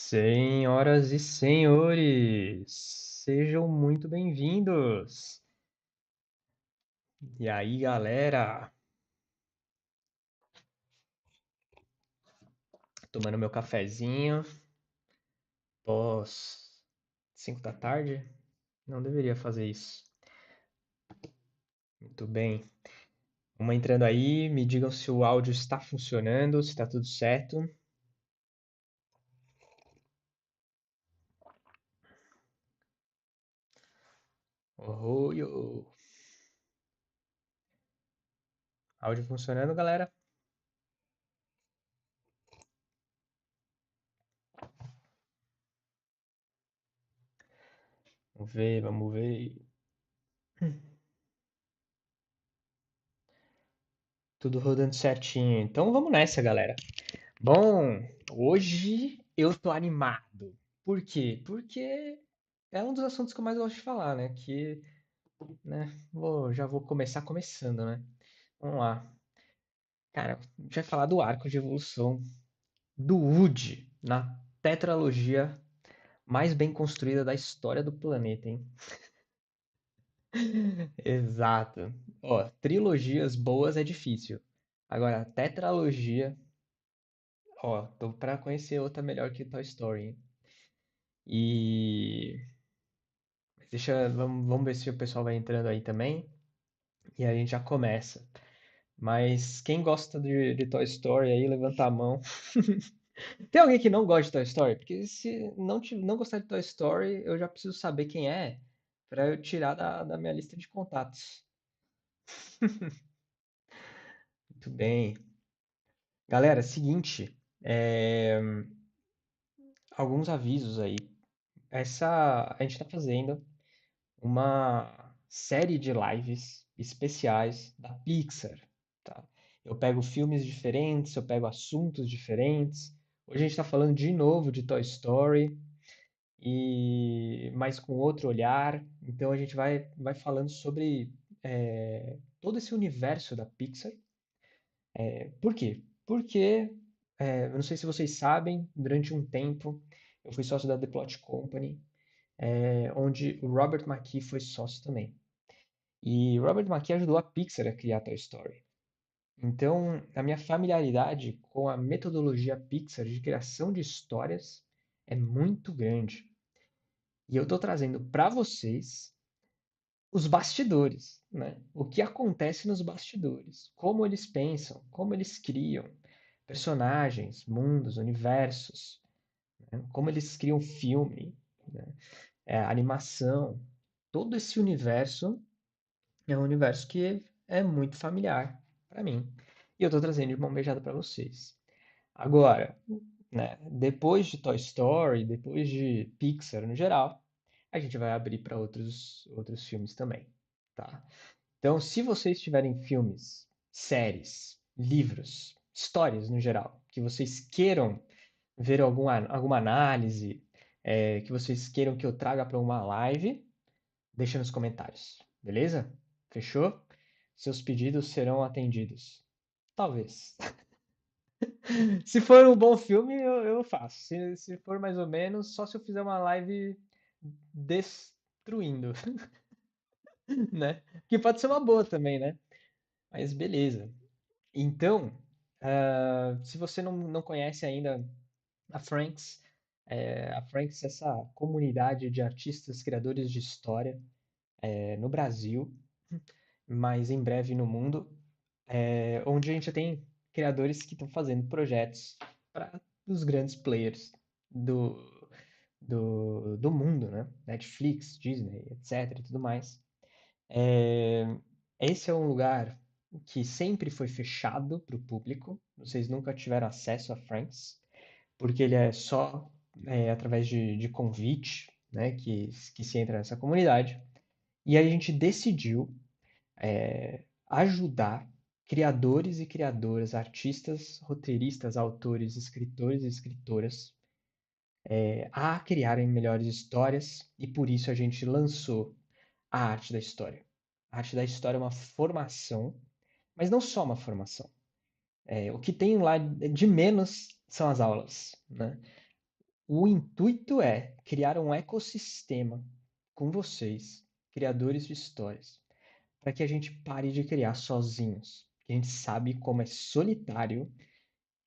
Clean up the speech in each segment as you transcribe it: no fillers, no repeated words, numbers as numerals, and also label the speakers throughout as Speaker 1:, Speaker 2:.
Speaker 1: Senhoras e senhores, sejam muito bem-vindos. E aí, galera? Tomando meu cafezinho, pós 5 da tarde? Não deveria fazer isso. Muito bem. Vamos entrando aí, me digam se o áudio está funcionando, se está tudo certo. Oi, áudio funcionando, galera? Vamos ver, vamos ver. Tudo rodando certinho. Então vamos nessa, galera. Bom, hoje eu tô animado. Por quê? Porque é um dos assuntos que eu mais gosto de falar, né? Que, né, já vou começar começando, né? Vamos lá. Cara, a gente vai falar do arco de evolução do Woody na tetralogia mais bem construída da história do planeta, hein? Exato. Ó, trilogias boas é difícil. Agora, tetralogia, ó, tô pra conhecer outra melhor que Toy Story, hein? E vamos ver se o pessoal vai entrando aí também. E a gente já começa. Mas quem gosta de Toy Story aí, levanta a mão. Tem alguém que não gosta de Toy Story? Porque se não gostar de Toy Story, eu já preciso saber quem é para eu tirar da minha lista de contatos. Muito bem. Galera, seguinte, alguns avisos aí. A gente está fazendo uma série de lives especiais da Pixar, tá? Eu pego filmes diferentes, eu pego assuntos diferentes. Hoje a gente está falando de novo de Toy Story, mas com outro olhar. Então a gente vai falando sobre todo esse universo da Pixar. Por quê? Porque, eu não sei se vocês sabem, durante um tempo eu fui sócio da The Plot Company, onde o Robert McKee foi sócio também. E Robert McKee ajudou a Pixar a criar Toy Story. Então, a minha familiaridade com a metodologia Pixar de criação de histórias é muito grande. E eu estou trazendo para vocês os bastidores, né? O que acontece nos bastidores, como eles pensam, como eles criam personagens, mundos, universos, né? Como eles criam filme, né? Animação. Todo esse universo é um universo que é muito familiar para mim. E eu estou trazendo de mão beijada para vocês. Agora, né, depois de Toy Story, depois de Pixar no geral, a gente vai abrir para outros filmes também, tá? Então, se vocês tiverem filmes, séries, livros, histórias no geral, que vocês queiram ver alguma análise, que vocês queiram que eu traga para uma live, deixa nos comentários, beleza? Fechou? Seus pedidos serão atendidos. Talvez. Se for um bom filme, eu faço. Se for mais ou menos, só se eu fizer uma live destruindo, né? Que pode ser uma boa também, né? Mas beleza. Então, se você não conhece ainda a Franks, a Franks é essa comunidade de artistas criadores de história no Brasil, mas em breve no mundo, onde a gente tem criadores que estão fazendo projetos para os grandes players do, do mundo, né? Netflix, Disney, etc. e tudo mais. É, esse é um lugar que sempre foi fechado para o público. Vocês nunca tiveram acesso a Franks, porque ele é só através de convite, né, que se entra nessa comunidade. E aí a gente decidiu ajudar criadores e criadoras, artistas, roteiristas, autores, escritores e escritoras a criarem melhores histórias e por isso a gente lançou a arte da história. A arte da história é uma formação, mas não só uma formação. O que tem lá de menos são as aulas, né? O intuito é criar um ecossistema com vocês, criadores de histórias, para que a gente pare de criar sozinhos. A gente sabe como é solitário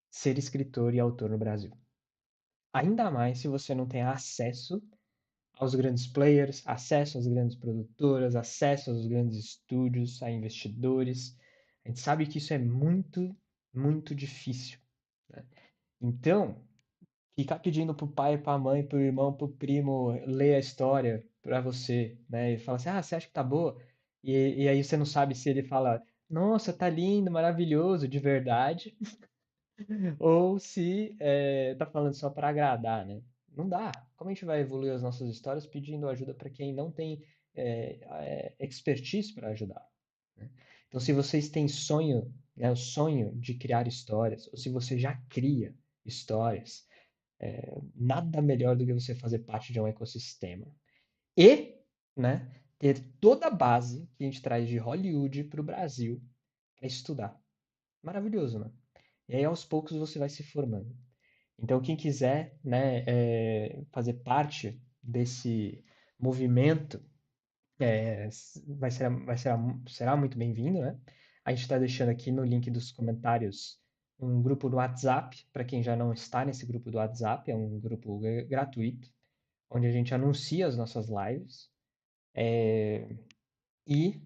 Speaker 1: ser escritor e autor no Brasil. Ainda mais se você não tem acesso aos grandes players, acesso às grandes produtoras, acesso aos grandes estúdios, a investidores. A gente sabe que isso é muito, muito difícil, né? Então, ficar pedindo pro pai, pra mãe, pro irmão, pro primo ler a história pra você, né? E falar assim, ah, você acha que tá boa? E aí você não sabe se ele fala, nossa, tá lindo, maravilhoso, de verdade, ou se tá falando só para agradar, né? Não dá. Como a gente vai evoluir as nossas histórias pedindo ajuda para quem não tem expertise para ajudar, né? Então, se vocês têm sonho, né, o sonho de criar histórias, ou se você já cria histórias, nada melhor do que você fazer parte de um ecossistema. E, né, ter toda a base que a gente traz de Hollywood para o Brasil para estudar. Maravilhoso, né? E aí, aos poucos, você vai se formando. Então, quem quiser, né, fazer parte desse movimento, será muito bem-vindo, né? A gente está deixando aqui no link dos comentários um grupo do WhatsApp, para quem já não está nesse grupo do WhatsApp, é um grupo gratuito, onde a gente anuncia as nossas lives. E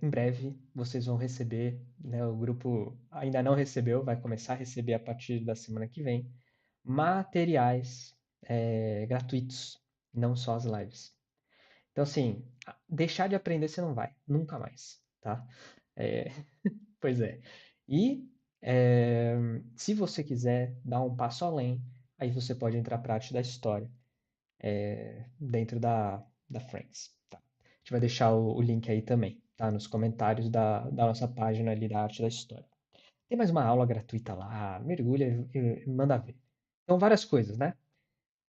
Speaker 1: em breve vocês vão receber, né, o grupo ainda não recebeu, vai começar a receber a partir da semana que vem, materiais gratuitos, não só as lives. Então, assim, deixar de aprender você não vai, nunca mais, tá? É, pois é. E se você quiser dar um passo além, aí você pode entrar para a arte da história dentro da Friends. Tá? A gente vai deixar o link aí também, tá? Nos comentários da nossa página ali da Arte da História. Tem mais uma aula gratuita lá, mergulha e manda ver. Então, várias coisas, né?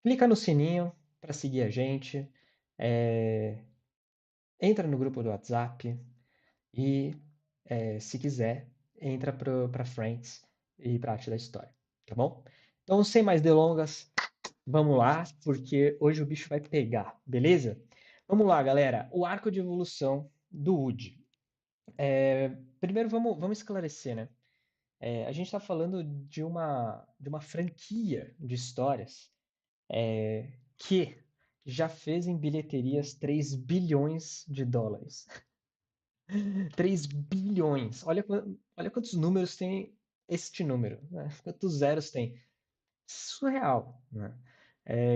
Speaker 1: Clica no sininho para seguir a gente, é, entra no grupo do WhatsApp e, se quiser, entra para Friends e para Arte da História, tá bom? Então, sem mais delongas, vamos lá, porque hoje o bicho vai pegar, beleza? Vamos lá, galera. O arco de evolução do Woody. Primeiro, vamos esclarecer, né? A gente está falando de uma franquia de histórias que já fez em bilheterias 3 bilhões de dólares. 3 bilhões! Olha quantos números tem este número, né? Quantos zeros tem? Surreal, né?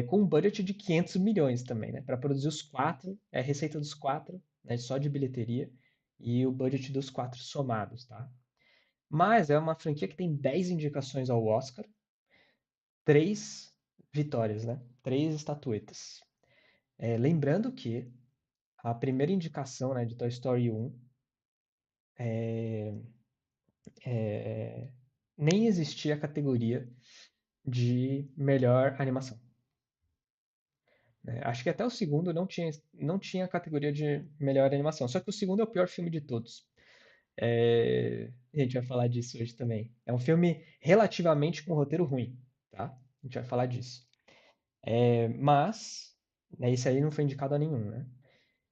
Speaker 1: Com um budget de 500 milhões também, né? Para produzir os quatro, a receita dos quatro, né? Só de bilheteria, e o budget dos quatro somados, tá? Mas é uma franquia que tem 10 indicações ao Oscar, 3 vitórias, né? 3 estatuetas. Lembrando que a primeira indicação, né, de Toy Story 1 nem existia a categoria de melhor animação, né? Acho que até o segundo não tinha a categoria de melhor animação. Só que o segundo é o pior filme de todos. A gente vai falar disso hoje também. É um filme relativamente com roteiro ruim, tá? A gente vai falar disso. Mas, né, esse aí não foi indicado a nenhum, né?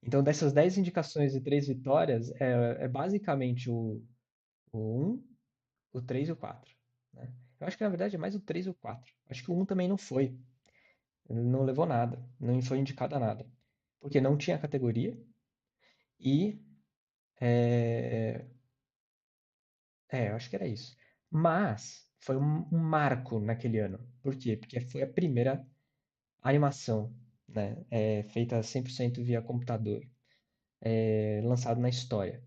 Speaker 1: Então, dessas 10 indicações e 3 vitórias, é basicamente o 1, o 3 e o 4, né? Eu acho que, na verdade, é mais o 3 e o 4. Acho que o 1 também não foi. Ele não levou nada. Não foi indicado a nada. Porque não tinha categoria e... É, eu acho que era isso. Mas foi um marco naquele ano. Por quê? Porque foi a primeira animação, né, feita 100% via computador, lançado na história.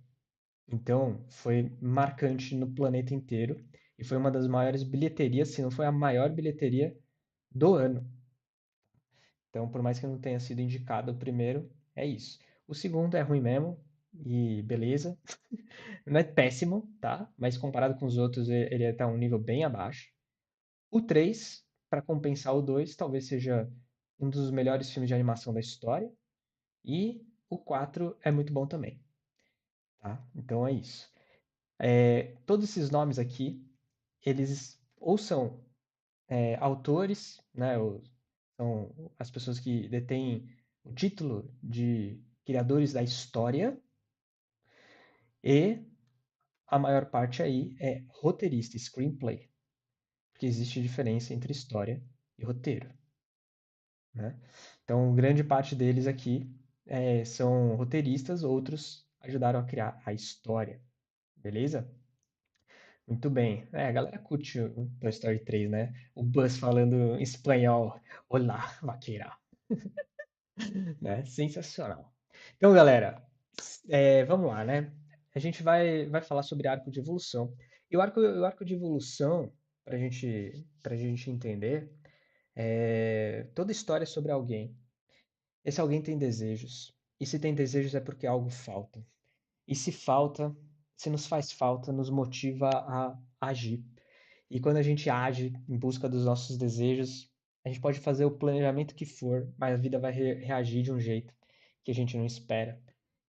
Speaker 1: Então, foi marcante no planeta inteiro e foi uma das maiores bilheterias, se não foi a maior bilheteria do ano. Então, por mais que não tenha sido indicado o primeiro, é isso. O segundo é ruim mesmo e beleza. Não é péssimo, tá? Mas comparado com os outros, ele está um nível bem abaixo. O 3, para compensar o 2, talvez seja um dos melhores filmes de animação da história. E o 4 é muito bom também, tá? Então é isso. Todos esses nomes aqui, eles ou são autores, né, são as pessoas que detêm o título de criadores da história, e a maior parte aí é roteirista, screenplay, porque existe diferença entre história e roteiro, né? Então, grande parte deles aqui são roteiristas, outros ajudaram a criar a história, beleza? Muito bem. A galera curte o Toy Story 3, né? O Buzz falando em espanhol. Olá, vaqueira. Né? Sensacional. Então, galera, vamos lá, né? A gente vai falar sobre arco de evolução. E o arco de evolução, pra gente entender, toda história é sobre alguém. Esse alguém tem desejos. E se tem desejos é porque algo falta. E se falta, se nos faz falta, nos motiva a agir. E quando a gente age em busca dos nossos desejos, a gente pode fazer o planejamento que for, mas a vida vai reagir de um jeito que a gente não espera.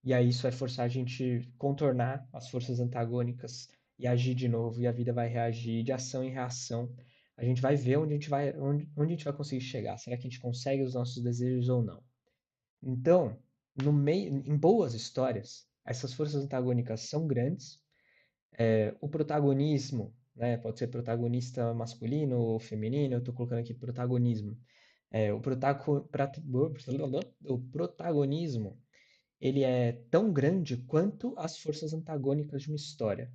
Speaker 1: E aí isso vai forçar a gente contornar as forças antagônicas e agir de novo, e a vida vai reagir de ação em reação. A gente vai ver onde a gente vai conseguir chegar. Será que a gente consegue os nossos desejos ou não? Então, no meio, em boas histórias, essas forças antagônicas são grandes. O protagonismo, né, pode ser protagonista masculino ou feminino, eu estou colocando aqui protagonismo. O protagonismo, ele é tão grande quanto as forças antagônicas de uma história.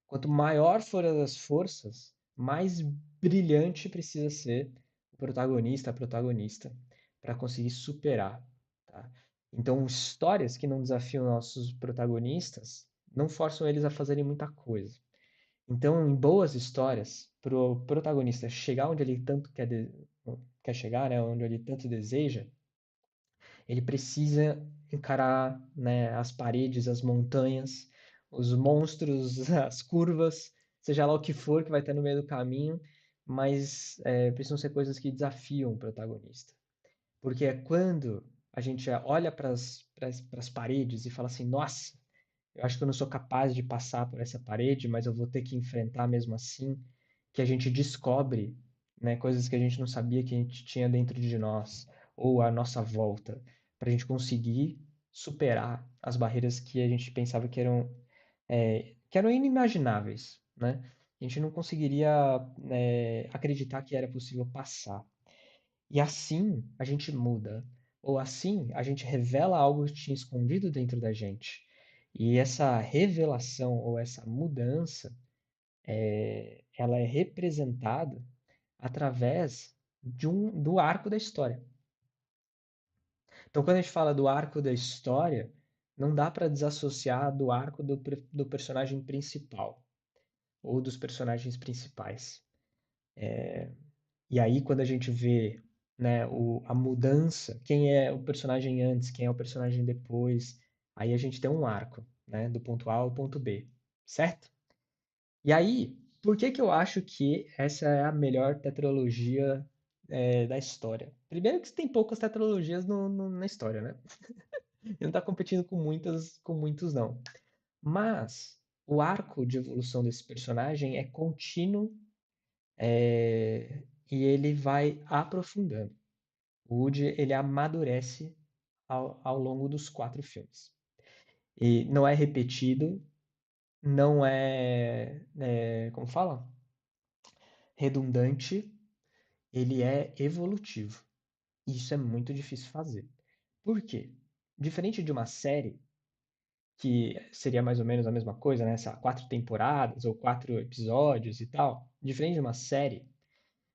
Speaker 1: Quanto maior for as forças, mais brilhante precisa ser o protagonista, a protagonista, para conseguir superar, tá? Então, histórias que não desafiam nossos protagonistas não forçam eles a fazerem muita coisa. Então, em boas histórias, para o protagonista chegar onde ele tanto quer chegar, né, onde ele tanto deseja, ele precisa encarar, né, as paredes, as montanhas, os monstros, as curvas, seja lá o que for que vai ter no meio do caminho, mas precisam ser coisas que desafiam o protagonista. Porque é quando a gente olha para as paredes e fala assim, nossa, eu acho que eu não sou capaz de passar por essa parede, mas eu vou ter que enfrentar mesmo assim, que a gente descobre, né, coisas que a gente não sabia que a gente tinha dentro de nós ou à nossa volta, para a gente conseguir superar as barreiras que a gente pensava que eram inimagináveis, né? A gente não conseguiria acreditar que era possível passar. E assim a gente muda, ou assim a gente revela algo que tinha escondido dentro da gente. E essa revelação ou essa mudança, ela é representada através do arco da história. Então, quando a gente fala do arco da história, não dá para desassociar do arco do personagem principal ou dos personagens principais. E aí, quando a gente vê, né, a mudança, quem é o personagem antes, quem é o personagem depois, aí a gente tem um arco, né, do ponto A ao ponto B, certo? E aí, por que que eu acho que essa é a melhor tetralogia da história? Primeiro que tem poucas tetralogias na história, né? E não está competindo com muitos não. Mas o arco de evolução desse personagem é contínuo, e ele vai aprofundando. O Woody, ele amadurece ao longo dos 4 filmes. E não é repetido, não como fala? Redundante, ele é evolutivo. E isso é muito difícil fazer. Por quê? Diferente de uma série, que seria mais ou menos a mesma coisa, né? 4 temporadas ou 4 episódios e tal. Diferente de uma série,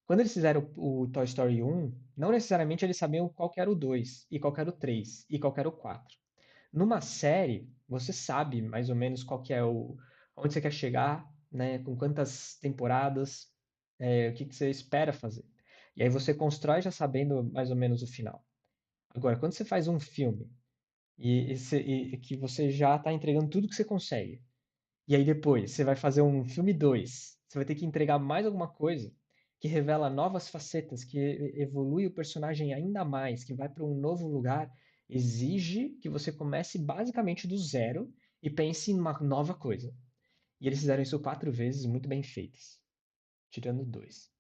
Speaker 1: quando eles fizeram o Toy Story 1, não necessariamente eles sabiam qual que era o 2, e qual que era o 3, e qual que era o 4. Numa série, você sabe mais ou menos qual que é onde você quer chegar, né? Com quantas temporadas, o que que você espera fazer. E aí você constrói já sabendo mais ou menos o final. Agora, quando você faz um filme e que você já está entregando tudo que você consegue, e aí depois você vai fazer um filme 2, você vai ter que entregar mais alguma coisa que revela novas facetas, que evolui o personagem ainda mais, que vai para um novo lugar, exige que você comece basicamente do zero e pense em uma nova coisa. E eles fizeram isso 4 vezes muito bem feitas, tirando 2.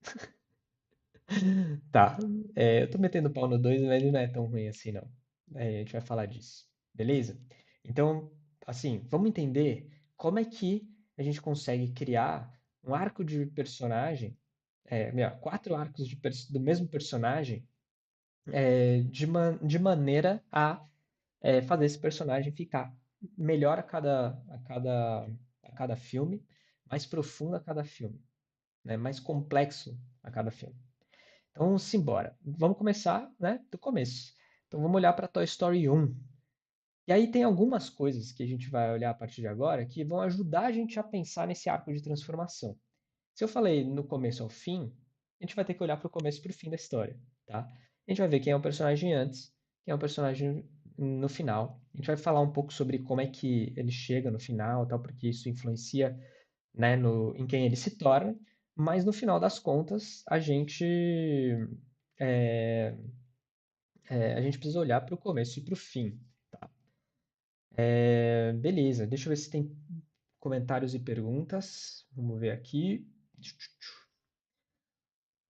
Speaker 1: Tá. Eu tô metendo pau no 2, mas ele não é tão ruim assim, não. A gente vai falar disso. Beleza? Então, assim, vamos entender como é que a gente consegue criar um arco de personagem, melhor, quatro arcos do mesmo personagem, de maneira a fazer esse personagem ficar melhor a cada filme, mais profundo a cada filme, né? Mais complexo a cada filme. Então, simbora. Vamos começar, né, do começo. Então, vamos olhar para Toy Story 1. E aí tem algumas coisas que a gente vai olhar a partir de agora que vão ajudar a gente a pensar nesse arco de transformação. Se eu falei no começo ao fim, a gente vai ter que olhar para o começo e para o fim da história, tá? A gente vai ver quem é o personagem antes, quem é o personagem no final. A gente vai falar um pouco sobre como é que ele chega no final, tal, porque isso influencia, né, em quem ele se torna. Mas no final das contas, é, a gente precisa olhar para o começo e para o fim. Tá? Beleza, deixa eu ver se tem comentários e perguntas. Vamos ver aqui.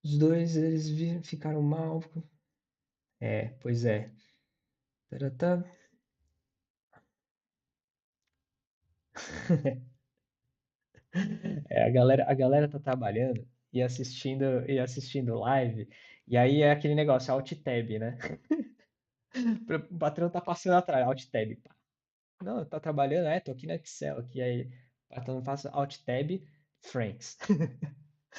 Speaker 1: Os dois, eles ficaram mal. Pois é. Taratá. A galera tá trabalhando e assistindo live, e aí é aquele negócio, Alt Tab, né? O patrão tá passando atrás, Alt Tab. Pá. Não, tá trabalhando, tô aqui no Excel, aqui, aí o patrão passa Alt Tab, Franks.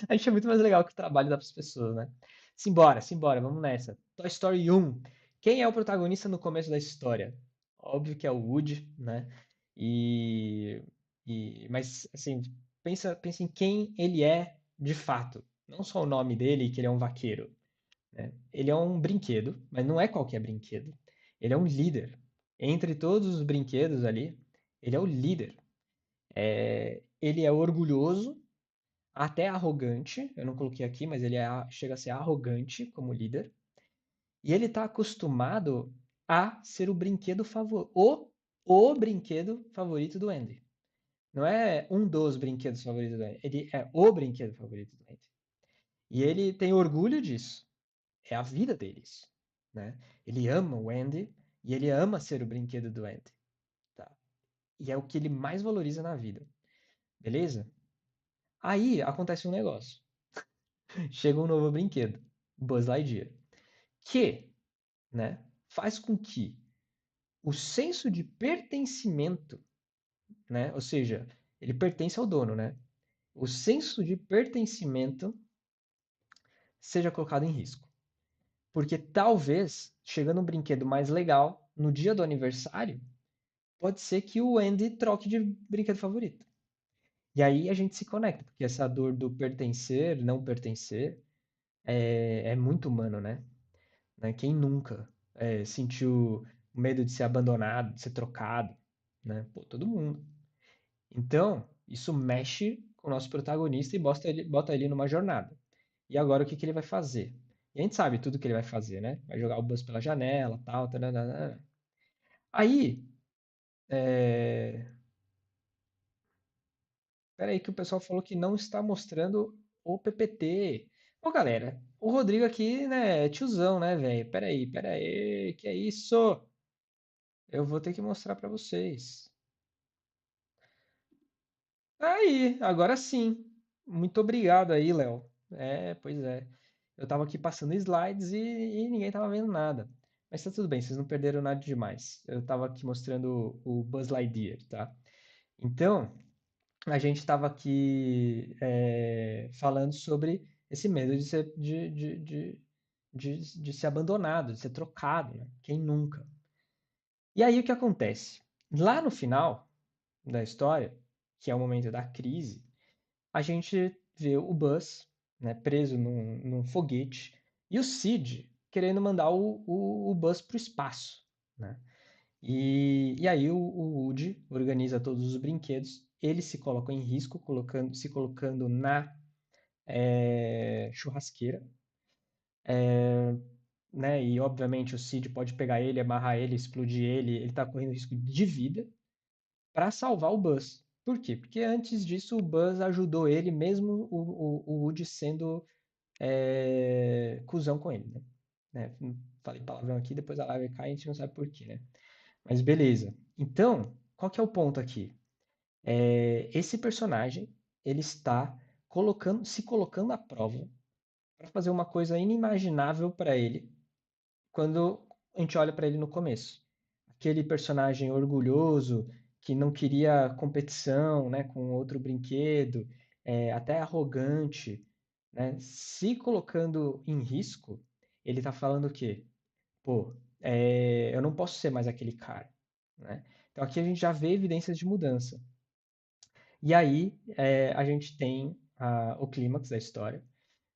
Speaker 1: A gente é muito mais legal que o trabalho das pessoas, né? Simbora, simbora, vamos nessa. Toy Story 1. Quem é o protagonista no começo da história? Óbvio que é o Woody, né? E, mas, assim, pensa em quem ele é de fato. Não só o nome dele, que ele é um vaqueiro, né? Ele é um brinquedo, mas não é qualquer brinquedo. Ele é um líder. Entre todos os brinquedos ali, ele é o líder. Ele é orgulhoso, até arrogante, eu não coloquei aqui, mas ele chega a ser arrogante como líder, e ele está acostumado a ser o brinquedo favorito, o brinquedo favorito do Andy. Não é um dos brinquedos favoritos do Andy, ele é o brinquedo favorito do Andy. E ele tem orgulho disso, é a vida deles, né? Ele ama o Andy e ele ama ser o brinquedo do Andy, tá? E é o que ele mais valoriza na vida, beleza? Aí acontece um negócio. Chega um novo brinquedo, Buzz Lightyear, que, né, faz com que o senso de pertencimento, né, ou seja, ele pertence ao dono, né, o senso de pertencimento seja colocado em risco. Porque talvez, chegando um brinquedo mais legal, no dia do aniversário, pode ser que o Andy troque de brinquedo favorito. E aí a gente se conecta, porque essa dor do pertencer, não pertencer, é muito humano, né? Quem nunca sentiu medo de ser abandonado, de ser trocado, né? Pô, todo mundo. Então, isso mexe com o nosso protagonista e bota ele numa jornada. E agora o que que ele vai fazer? E a gente sabe tudo que ele vai fazer, né? Vai jogar o Buzz pela janela, tal, tananana. Aí, é... peraí que o pessoal falou que não está mostrando o PPT. Ô, galera, o Rodrigo aqui, né, é tiozão, né, velho? Peraí, que é isso? Eu vou ter que mostrar para vocês. Aí, agora sim. Muito obrigado aí, Léo. Pois é. Eu tava aqui passando slides e ninguém tava vendo nada. Mas tá tudo bem, vocês não perderam nada demais. Eu tava aqui mostrando o Buzz Lightyear, tá? Então, a gente tava aqui falando sobre esse medo de ser abandonado, de ser trocado, né? Quem nunca? E aí o que acontece? Lá no final da história, que é o momento da crise, a gente vê o Buzz, né, preso num foguete e o Sid querendo mandar o Buzz para o espaço, né? E aí o Woody organiza todos os brinquedos, ele se coloca em risco, se colocando na churrasqueira, né? E obviamente o Sid pode pegar ele, amarrar ele, explodir ele está correndo risco de vida para salvar o Buzz. Por quê? Porque antes disso o Buzz ajudou ele, mesmo o Woody sendo cuzão com ele, né? Falei palavrão aqui, depois a live cai e a gente não sabe por quê, né? Mas beleza. Então, qual que é o ponto aqui? Esse personagem, ele está se colocando à prova para fazer uma coisa inimaginável para ele quando a gente olha para ele no começo. Aquele personagem orgulhoso que não queria competição, né, com outro brinquedo, até arrogante, né, se colocando em risco, ele está falando o quê? Pô, eu não posso ser mais aquele cara, né? Então aqui a gente já vê evidências de mudança. E aí a gente tem o clímax da história,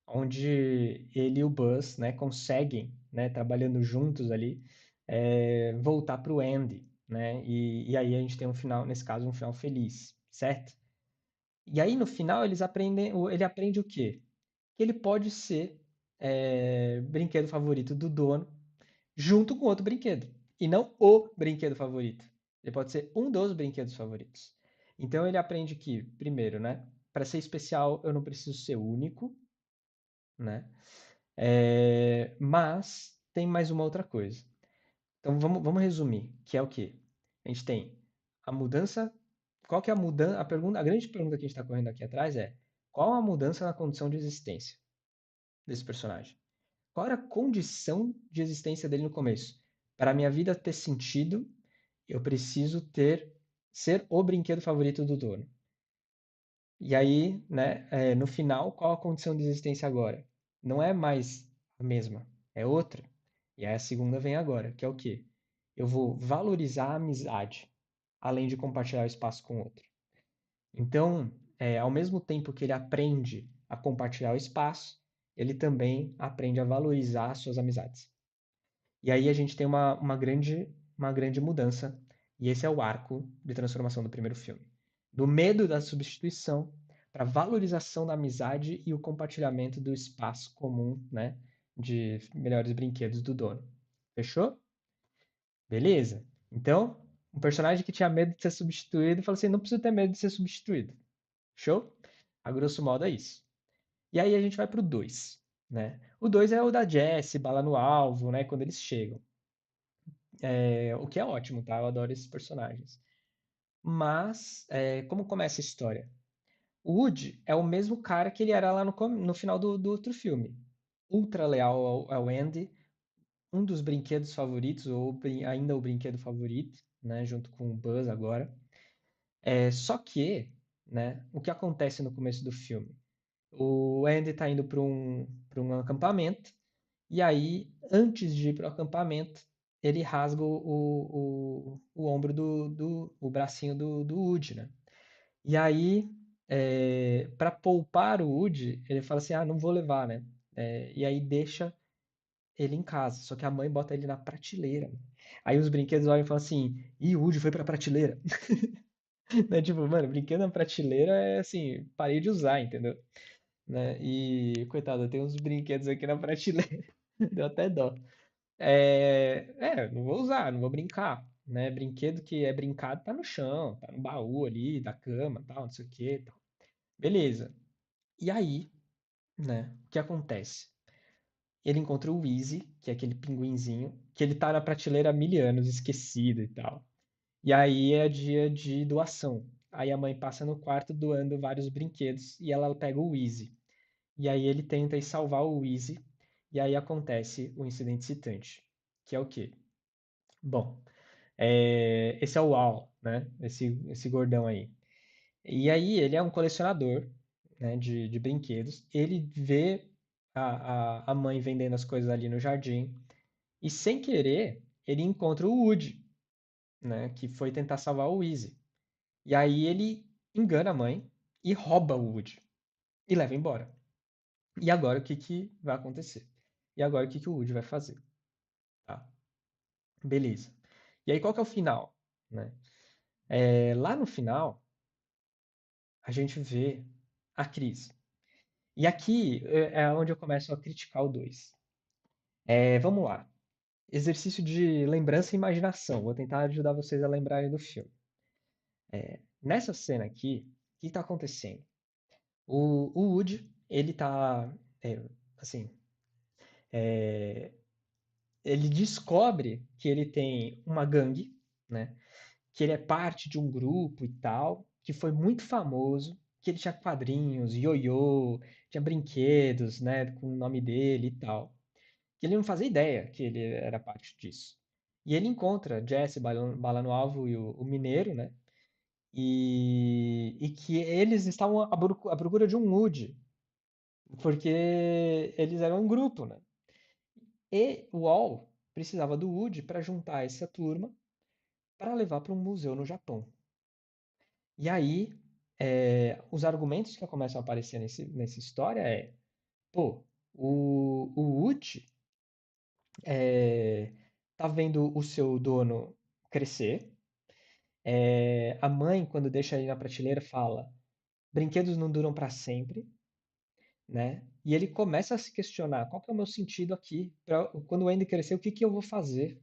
Speaker 1: onde ele e o Buzz, né, conseguem, né, trabalhando juntos ali, voltar para o Andy, né? E aí a gente tem um final, nesse caso, um final feliz, certo? E aí no final ele aprende o quê? Que ele pode ser brinquedo favorito do dono junto com outro brinquedo. E não o brinquedo favorito. Ele pode ser um dos brinquedos favoritos. Então ele aprende que, primeiro, né? Para ser especial, eu não preciso ser único, né? Mas tem mais uma outra coisa. Então vamos resumir, que é o quê? A gente tem a mudança. Qual que é a mudança? A grande pergunta que a gente está correndo aqui atrás é: qual a mudança na condição de existência desse personagem? Qual era a condição de existência dele no começo? Para a minha vida ter sentido, eu preciso ser o brinquedo favorito do dono. E aí, né, no final, qual a condição de existência agora? Não é mais a mesma, é outra. E aí a segunda vem agora, que é o quê? Eu vou valorizar a amizade, além de compartilhar o espaço com o outro. Então, ao mesmo tempo que ele aprende a compartilhar o espaço, ele também aprende a valorizar as suas amizades. E aí a gente tem uma grande mudança, e esse é o arco de transformação do primeiro filme. Do medo da substituição para a valorização da amizade e o compartilhamento do espaço comum, né, de melhores brinquedos do dono. Fechou? Beleza. Então, um personagem que tinha medo de ser substituído falou assim: não precisa ter medo de ser substituído. Show? A grosso modo é isso. E aí a gente vai pro 2, né? O 2 é o da Jessie, bala no alvo, né? Quando eles chegam. O que é ótimo, tá? Eu adoro esses personagens. Mas, como começa a história? O Woody é o mesmo cara que ele era lá no final do outro filme. Ultra leal ao Andy, um dos brinquedos favoritos, ou ainda o brinquedo favorito, né? Junto com o Buzz agora. Só que, né? O que acontece no começo do filme? O Andy tá indo para um acampamento, e aí, antes de ir para o acampamento, ele rasga o ombro o bracinho do Woody, né? E aí, para poupar o Woody, ele fala assim: ah, não vou levar, né? E aí deixa ele em casa, só que a mãe bota ele na prateleira. Aí os brinquedos olham e falam assim: ih, o Woody foi pra prateleira. Né? Tipo, mano, brinquedo na prateleira é assim, parei de usar, entendeu? Né? E, coitado, tem uns brinquedos aqui na prateleira. Deu até dó. Não vou usar, não vou brincar, né? Brinquedo que é brincado tá no chão, tá no baú ali, da cama, tal, não sei o que, tal. Beleza. E aí, né? O que acontece? Ele encontra o Wheezy, que é aquele pinguinzinho, que ele tá na prateleira há 1000 anos, esquecido e tal. E aí é dia de doação. Aí a mãe passa no quarto doando vários brinquedos e ela pega o Wheezy. E aí ele tenta ir salvar o Wheezy. E aí acontece o incidente citante. Que é o quê? Bom, esse é o Al, né? Esse gordão aí. E aí ele é um colecionador, né, de brinquedos. Ele vê a mãe vendendo as coisas ali no jardim. E sem querer, ele encontra o Woody, né? Que foi tentar salvar o Easy. E aí ele engana a mãe e rouba o Woody. E leva embora. E agora o que que vai acontecer? E agora o que que o Woody vai fazer? Tá? Beleza. E aí qual que é o final? Né? Lá no final, a gente vê a crise. E aqui é onde eu começo a criticar o 2. Vamos lá. Exercício de lembrança e imaginação. Vou tentar ajudar vocês a lembrarem do filme. Nessa cena aqui, o que está acontecendo? O Woody, ele tá assim, é, ele descobre que ele tem uma gangue, né? Que ele é parte de um grupo e tal, que foi muito famoso, que ele tinha quadrinhos, ioiô, tinha brinquedos, né, com o nome dele e tal. Que ele não fazia ideia que ele era parte disso. E ele encontra Jesse, Bala no Alvo e o Mineiro, né? E que eles estavam à procura de um Woody, porque eles eram um grupo, né? E o All precisava do Woody para juntar essa turma para levar para um museu no Japão. E aí, os argumentos que começam a aparecer nessa história pô, o Woody tá vendo o seu dono crescer. A mãe, quando deixa ele na prateleira, fala: brinquedos não duram para sempre, né? E ele começa a se questionar: qual que é o meu sentido aqui? Quando o Andy crescer, o que que eu vou fazer,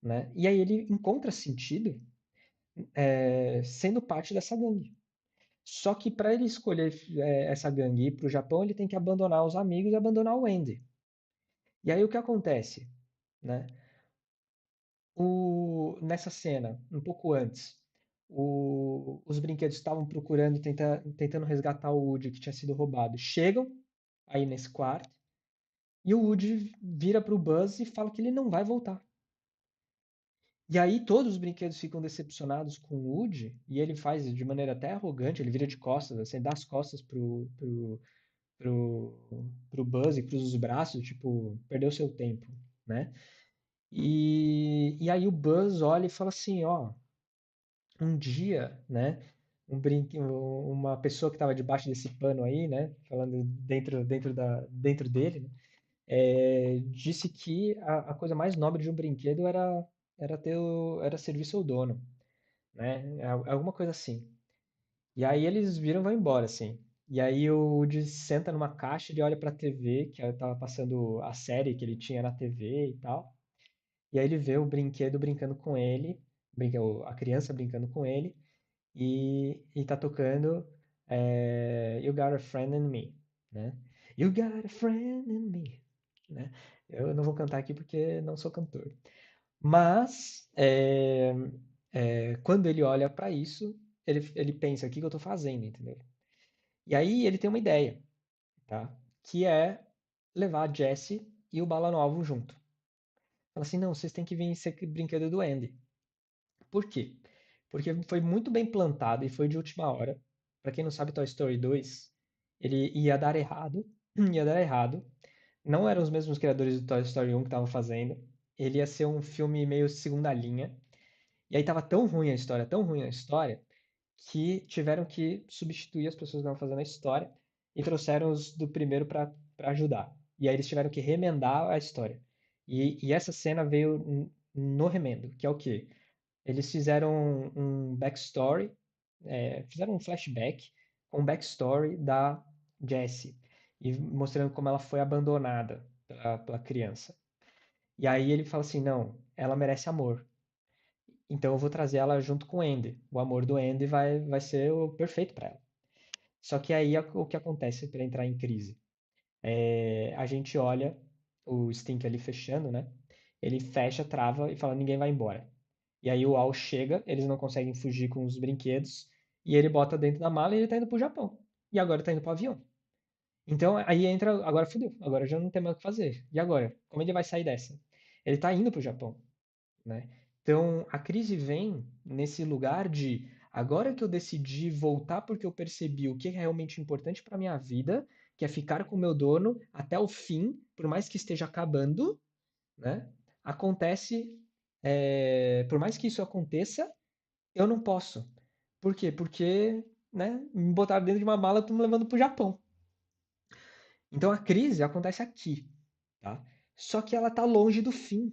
Speaker 1: né? E aí ele encontra sentido sendo parte dessa gangue. Só que para ele escolher essa gangue e ir para o Japão, ele tem que abandonar os amigos e abandonar o Andy. E aí o que acontece, né? Nessa cena, um pouco antes, os brinquedos estavam procurando, tentando resgatar o Woody que tinha sido roubado. Chegam aí nesse quarto e o Woody vira pro Buzz e fala que ele não vai voltar. E aí todos os brinquedos ficam decepcionados com o Woody e ele faz de maneira até arrogante, ele vira de costas, assim, dá as costas pro, pro Buzz e cruza os braços, tipo, perdeu seu tempo, né? E aí o Buzz olha e fala assim, ó, um dia, né, uma pessoa que estava debaixo desse pano aí, né, falando dentro dele, né, disse que a coisa mais nobre de um brinquedo era servir seu dono, né, alguma coisa assim. E aí eles viram e vão embora, assim. E aí o Woody senta numa caixa, ele olha pra TV, que tava passando a série que ele tinha na TV e tal. E aí ele vê o brinquedo brincando com ele, a criança brincando com ele, e tá tocando You Got a Friend in Me, né? You got a friend in me, né? Eu não vou cantar aqui porque não sou cantor. Mas, quando ele olha pra isso, ele pensa, o que que eu tô fazendo, entendeu? E aí ele tem uma ideia, tá? Que é levar a Jessie e o Bala no Alvo junto. Fala assim, não, vocês têm que vir ser brinquedo do Andy. Por quê? Porque foi muito bem plantado e foi de última hora. Pra quem não sabe, Toy Story 2, ele ia dar errado, ia dar errado. Não eram os mesmos criadores do Toy Story 1 que estavam fazendo. Ele ia ser um filme meio segunda linha. E aí tava tão ruim a história, que tiveram que substituir as pessoas que estavam fazendo a história e trouxeram os do primeiro para ajudar. E aí eles tiveram que remendar a história. E essa cena veio no remendo, que é o quê? Eles fizeram um backstory, fizeram um flashback com um backstory da Jessie, e mostrando como ela foi abandonada pela criança. E aí ele fala assim, não, ela merece amor. Então eu vou trazer ela junto com o Andy. O amor do Andy vai ser o perfeito para ela. Só que aí o que acontece para entrar em crise? A gente olha o Stink ali fechando, né? Ele fecha, trava e fala: ninguém vai embora. E aí o Al chega, eles não conseguem fugir com os brinquedos, e ele bota dentro da mala e ele tá indo pro Japão. E agora tá indo pro avião. Então aí entra, agora fudeu, agora já não tem mais o que fazer. E agora? Como ele vai sair dessa? Ele tá indo pro Japão, né? Então, a crise vem nesse lugar de agora que eu decidi voltar porque eu percebi o que é realmente importante para minha vida, que é ficar com o meu dono até o fim, por mais que esteja acabando, né? Acontece, por mais que isso aconteça, eu não posso. Por quê? Porque, né, me botaram dentro de uma mala e estão me levando para o Japão. Então a crise acontece aqui, tá? Só que ela está longe do fim,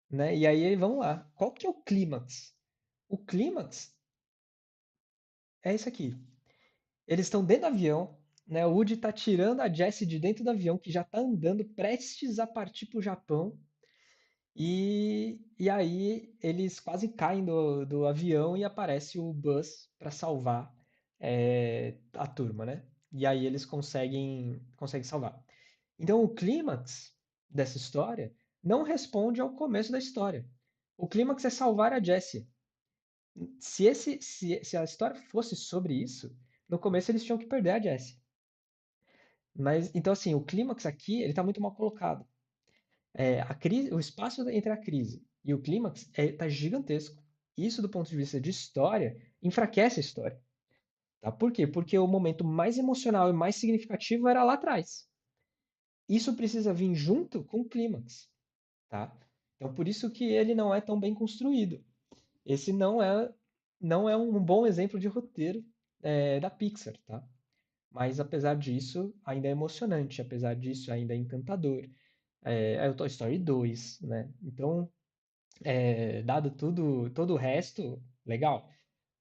Speaker 1: né? E aí vamos lá. Qual que é o clímax? O clímax é isso aqui. Eles estão dentro do avião, né? O Woody está tirando a Jessie de dentro do avião, que já está andando, prestes a partir para o Japão. E aí eles quase caem do avião e aparece o Buzz para salvar a turma, né? e aí eles conseguem salvar. Então o clímax dessa história não responde ao começo da história. O clímax é salvar a Jessie. Se a história fosse sobre isso, no começo eles tinham que perder a Jessie. Mas então assim, o clímax aqui ele está muito mal colocado. A crise, o espaço entre a crise e o clímax está gigantesco. Isso, do ponto de vista de história, enfraquece a história. Tá? Por quê? Porque o momento mais emocional e mais significativo era lá atrás. Isso precisa vir junto com o clímax. Tá? Então, por isso que ele não é tão bem construído. Esse não é um bom exemplo de roteiro da Pixar. Tá? Mas, apesar disso, ainda é emocionante. Apesar disso, ainda é encantador. É o Toy Story 2, né? Então, dado tudo, todo o resto, legal.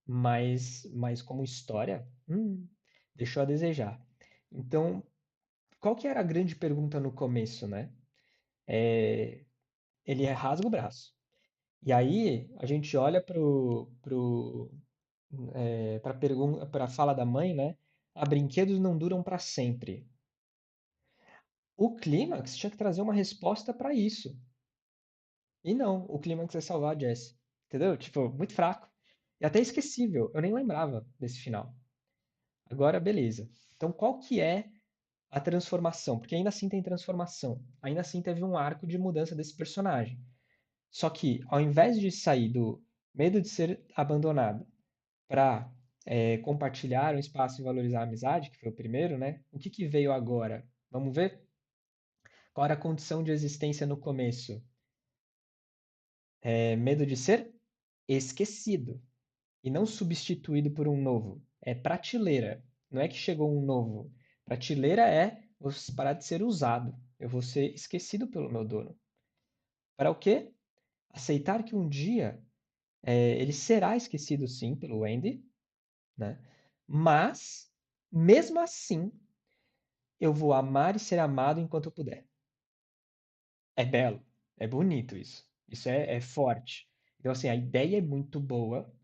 Speaker 1: Mas como história, deixou a desejar. Então, qual que era a grande pergunta no começo, né? Ele rasga o braço. E aí a gente olha para a fala da mãe, né? Brinquedos não duram para sempre. O clímax tinha que trazer uma resposta para isso. E não, o clímax é salvar a Jessie. Entendeu? Tipo, muito fraco. E até esquecível. Eu nem lembrava desse final. Agora, beleza. Então, qual que é a transformação? Porque ainda assim tem transformação. Ainda assim teve um arco de mudança desse personagem. Só que, ao invés de sair do medo de ser abandonado para compartilhar um espaço e valorizar a amizade, que foi o primeiro, né? O que que veio agora? Vamos ver? Qual era a condição de existência no começo? Medo de ser esquecido e não substituído por um novo. É prateleira. Não é que chegou um novo. Prateleira é você parar de ser usado. Eu vou ser esquecido pelo meu dono. Para o quê? Aceitar que um dia ele será esquecido sim pelo Andy, né? Mas, mesmo assim, eu vou amar e ser amado enquanto eu puder. É belo, é bonito isso. Isso é forte. Então, assim, a ideia é muito boa,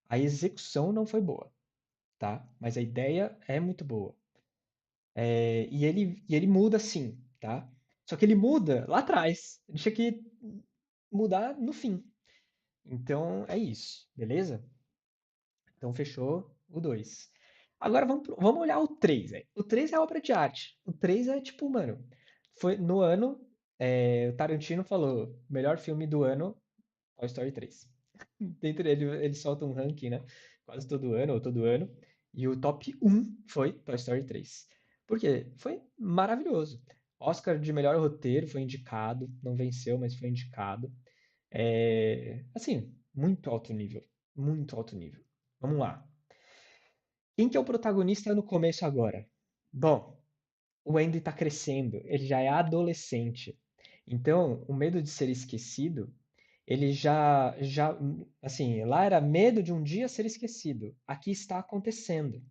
Speaker 1: a execução não foi boa, tá? Mas a ideia é muito boa. E ele muda sim, tá? Só que ele muda lá atrás. Ele tinha que mudar no fim. Então é isso, beleza? Então fechou o 2. Agora vamos olhar o 3, velho. O 3 é obra de arte. O 3 é tipo, mano, foi no ano, o Tarantino falou, melhor filme do ano, Toy Story 3. Dentro dele, ele solta um ranking, né? Quase todo ano, ou todo ano. E o top 1 foi Toy Story 3. Por quê? Foi maravilhoso. Oscar de melhor roteiro foi indicado. Não venceu, mas foi indicado. Assim, muito alto nível. Muito alto nível. Vamos lá. Quem que é o protagonista no começo agora? Bom, o Andy está crescendo. Ele já é adolescente. Então, o medo de ser esquecido ele assim, lá era medo de um dia ser esquecido. Aqui está acontecendo.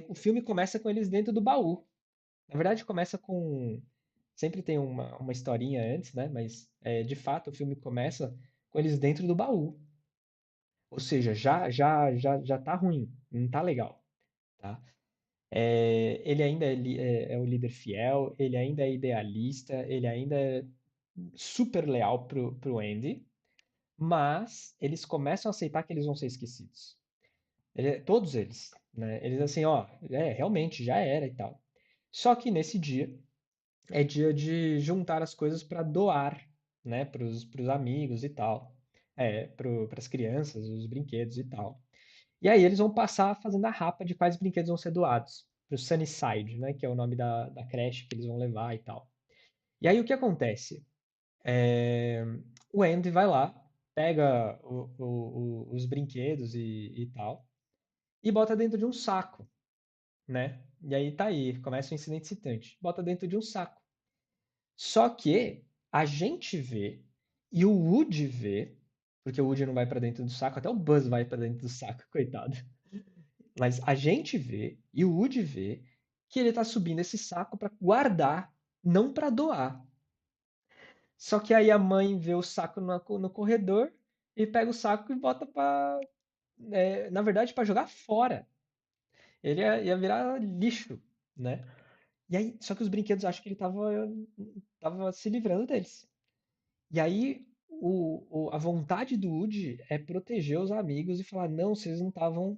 Speaker 1: O filme começa com eles dentro do baú. Na verdade, começa com, sempre tem uma historinha antes, né? Mas de fato o filme começa com eles dentro do baú. Ou seja, já tá ruim, não tá legal, tá? Ele ainda é o líder fiel, ele ainda é idealista, ele ainda é super leal pro Andy, mas eles começam a aceitar que eles vão ser esquecidos. Todos eles, né? Eles assim, ó, realmente já era e tal. Só que nesse dia é dia de juntar as coisas para doar, né, pros amigos e tal, para as crianças, os brinquedos e tal. E aí eles vão passar fazendo a rapa de quais brinquedos vão ser doados pro Sunnyside, né, que é o nome da creche que eles vão levar e tal. E aí o que acontece? É, o Andy vai lá, pega os brinquedos e tal, e bota dentro de um saco, né? E aí tá aí, começa o incidente excitante. Bota dentro de um saco. Só que a gente vê, e o Woody vê, porque o Woody não vai pra dentro do saco, até o Buzz vai pra dentro do saco, coitado. Mas a gente vê, e o Woody vê, que ele tá subindo esse saco pra guardar, não pra doar. Só que aí a mãe vê o saco no corredor e pega o saco e bota na verdade, para jogar fora. Ele ia virar lixo, né? E aí, só que os brinquedos acham que ele tava se livrando deles. E aí, a vontade do Woody é proteger os amigos e falar: não, vocês não estavam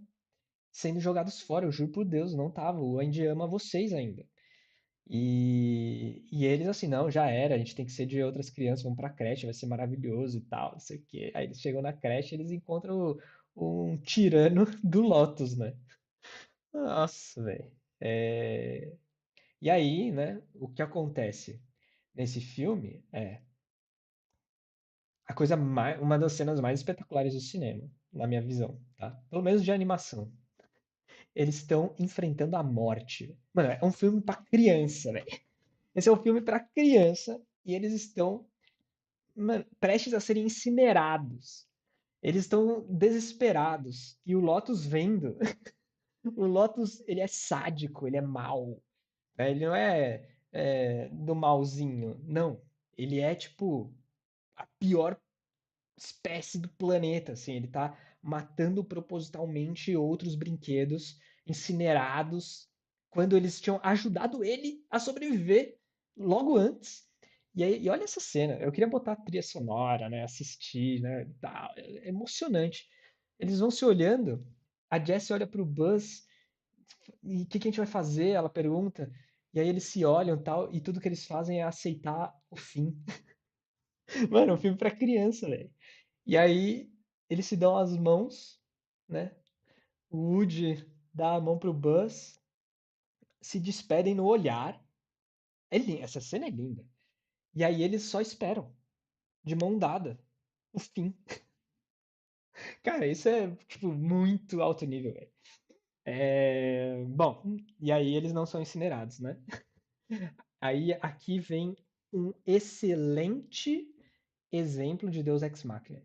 Speaker 1: sendo jogados fora, eu juro por Deus, não estavam. O Andy ama vocês ainda. E eles assim, não, já era, a gente tem que ser de outras crianças, vamos pra creche, vai ser maravilhoso e tal, não sei o quê. Aí eles chegam na creche e eles encontram um tirano do Lotus, né? Nossa, velho. E aí, né, o que acontece nesse filme é uma das cenas mais espetaculares do cinema, na minha visão, tá? Pelo menos de animação. Eles estão enfrentando a morte. Mano, é um filme pra criança, velho. Esse é um filme pra criança e eles estão, mano, prestes a serem incinerados. Eles estão desesperados. E o Lotus vendo. O Lotus, ele é sádico, ele é mau. Né? Ele não é do malzinho. Não. Ele é, tipo, a pior espécie do planeta, assim, ele tá matando propositalmente outros brinquedos incinerados quando eles tinham ajudado ele a sobreviver logo antes. E aí, e olha essa cena, eu queria botar a trilha sonora, né, assistir, né, tal, é emocionante. Eles vão se olhando, a Jessie olha pro Buzz e o que que a gente vai fazer? Ela pergunta. E aí eles se olham, tal, e tudo que eles fazem é aceitar o fim. Mano, é um filme pra criança, velho. E aí eles se dão as mãos, né? O Woody dá a mão pro Buzz, se despedem no olhar. Essa cena é linda. E aí eles só esperam, de mão dada, o fim. Cara, isso é, tipo, muito alto nível, velho. Bom, e aí eles não são incinerados, né? Aí aqui vem um excelente exemplo de Deus Ex Machina.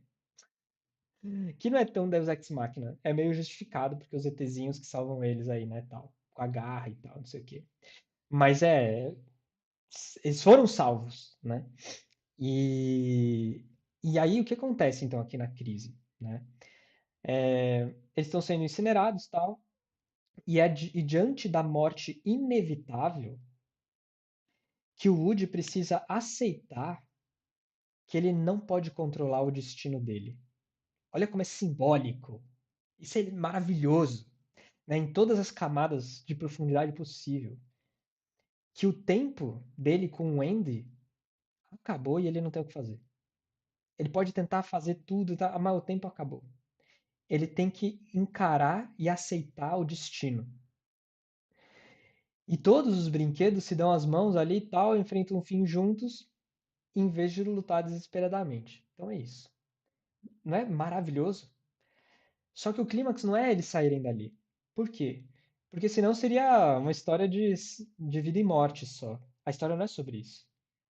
Speaker 1: Que não é tão Deus Ex Machina. É meio justificado, porque os ETzinhos que salvam eles aí, né, tal. Com a garra e tal, não sei o quê. Mas eles foram salvos, né? E, e aí o que acontece então aqui na crise, né? Eles estão sendo incinerados, tal, e diante da morte inevitável, que o Woody precisa aceitar que ele não pode controlar o destino dele. Olha como é simbólico. Isso é maravilhoso, né? Em todas as camadas de profundidade possível. Que o tempo dele com o Andy acabou e ele não tem o que fazer. Ele pode tentar fazer tudo, tá? Mas o tempo acabou. Ele tem que encarar e aceitar o destino. E todos os brinquedos se dão as mãos ali e tal, enfrentam um fim juntos, em vez de lutar desesperadamente. Então é isso. Não é maravilhoso? Só que o clímax não é eles saírem dali. Por quê? Porque senão seria uma história de vida e morte só. A história não é sobre isso.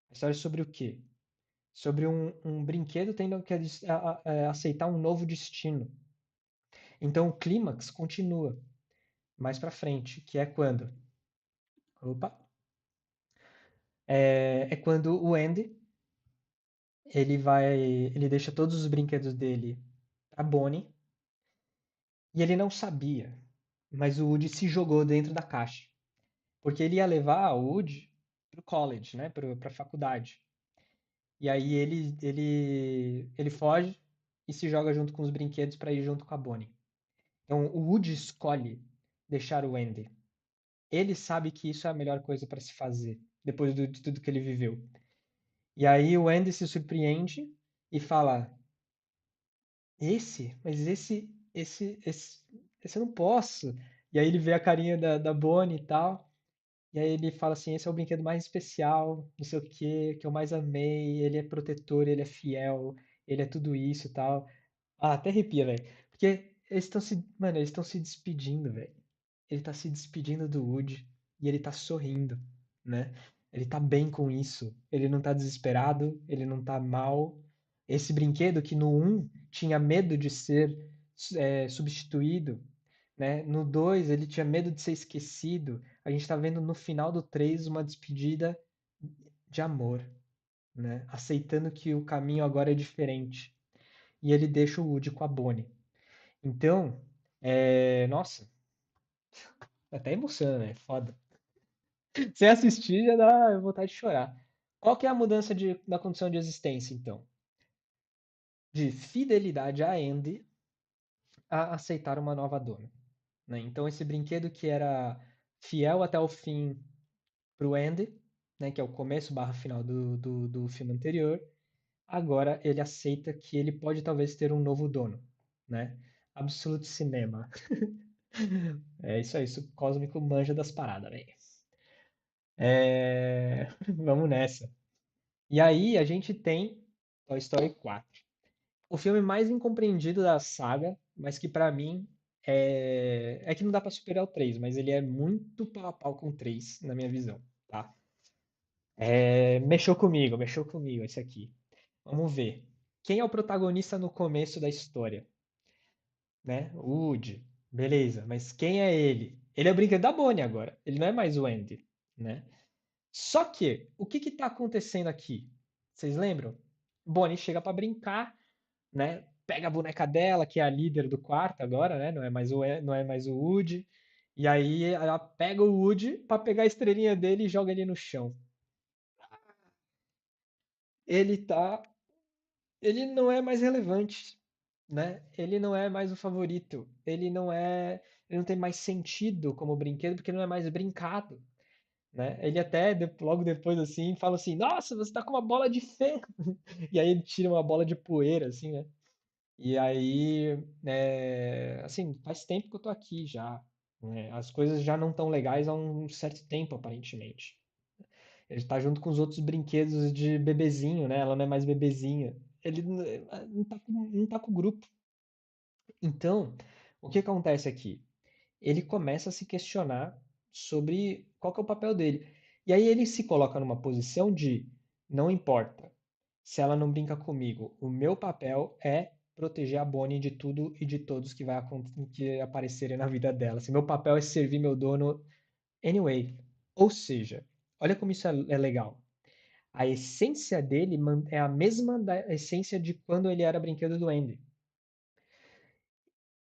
Speaker 1: A história é sobre o quê? Sobre um brinquedo tendo que aceitar um novo destino. Então o clímax continua mais pra frente, que é quando? Opa! É quando o Andy, ele deixa todos os brinquedos dele pra Bonnie, e ele não sabia, mas o Woody se jogou dentro da caixa, porque ele ia levar o Woody pro college, né, pra faculdade. E aí ele foge e se joga junto com os brinquedos pra ir junto com a Bonnie. Então o Woody escolhe deixar o Andy. Ele sabe que isso é a melhor coisa para se fazer, depois de tudo que ele viveu. E aí o Andy se surpreende e fala: Mas esse eu não posso. E aí ele vê a carinha da Bonnie e tal. E aí ele fala assim: esse é o brinquedo mais especial, não sei o quê, que eu mais amei. Ele é protetor, ele é fiel, ele é tudo isso e tal. Ah, até arrepia, velho. Porque mano, eles estão se despedindo, velho. Ele tá se despedindo do Woody e ele tá sorrindo, né? Ele tá bem com isso. Ele não tá desesperado, ele não tá mal. Esse brinquedo que no um tinha medo de ser substituído, né? No 2 ele tinha medo de ser esquecido. A gente tá vendo no final do 3 uma despedida de amor, né? Aceitando que o caminho agora é diferente. E ele deixa o Woody com a Bonnie. Então, nossa, Até emociona, né? Foda. Sem assistir já dá vontade de chorar. Qual que é a mudança da condição de existência, então? De fidelidade a Andy a aceitar uma nova dona, né? Então esse brinquedo que era fiel até o fim pro Andy, né, que é o começo barra final do filme anterior, agora ele aceita que ele pode talvez ter um novo dono, né? Absolute Cinema. É isso aí, isso Cósmico manja das paradas, velho. Vamos nessa. E aí a gente tem Toy Story 4. O filme mais incompreendido da saga, mas que pra mim é que não dá pra superar o 3, mas ele é muito pau a pau com o 3, na minha visão, tá? Mexeu comigo esse aqui. Vamos ver. Quem é o protagonista no começo da história, né? O Woody. Beleza, mas quem é ele? Ele é o brinquedo da Bonnie agora. Ele não é mais o Andy, né? Só que, o que que tá acontecendo aqui? Vocês lembram? Bonnie chega pra brincar, né? Pega a boneca dela, que é a líder do quarto agora, né? Não é mais o Woody. E aí ela pega o Woody pra pegar a estrelinha dele e joga ele no chão. Ele tá, ele não é mais relevante, né? Ele não é mais o favorito. Ele não tem mais sentido como brinquedo porque ele não é mais brincado, né? Ele até logo depois assim fala assim: "Nossa, você tá com uma bola de ferro". E aí ele tira uma bola de poeira assim, né? E aí, assim, faz tempo que eu tô aqui já, né? As coisas já não tão legais há um certo tempo, aparentemente. Ele tá junto com os outros brinquedos de bebezinho, né? Ela não é mais bebezinha. Ele não tá com o grupo. Então, o que acontece aqui? Ele começa a se questionar sobre qual que é o papel dele. E aí ele se coloca numa posição de não importa se ela não brinca comigo, o meu papel é proteger a Bonnie de tudo e de todos que aparecerem na vida dela. Se meu papel é servir meu dono anyway. Ou seja, olha como isso é legal. A essência dele é a mesma da essência de quando ele era brinquedo do Andy.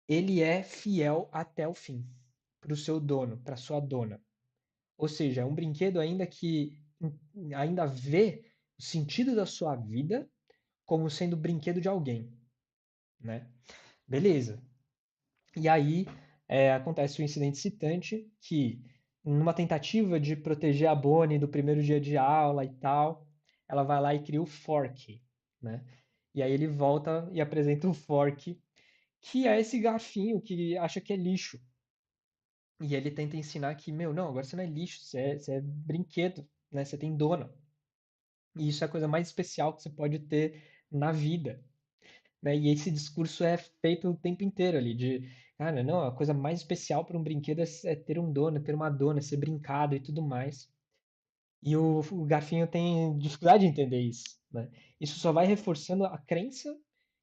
Speaker 1: Ele é fiel até o fim para o seu dono, para sua dona. Ou seja, é um brinquedo ainda que ainda vê o sentido da sua vida como sendo brinquedo de alguém, né? Beleza. E aí acontece o incidente citante que, numa tentativa de proteger a Bonnie do primeiro dia de aula e tal, ela vai lá e cria o Fork, né? E aí ele volta e apresenta o Fork, que é esse garfinho que acha que é lixo. E ele tenta ensinar que, meu, não, agora você não é lixo, você é brinquedo, né? Você tem dona. E isso é a coisa mais especial que você pode ter na vida, né? E esse discurso é feito o tempo inteiro ali, de, cara, não, a coisa mais especial para um brinquedo é ter um dono, ter uma dona, ser brincado e tudo mais. E o Garfinho tem dificuldade de entender isso, né? Isso só vai reforçando a crença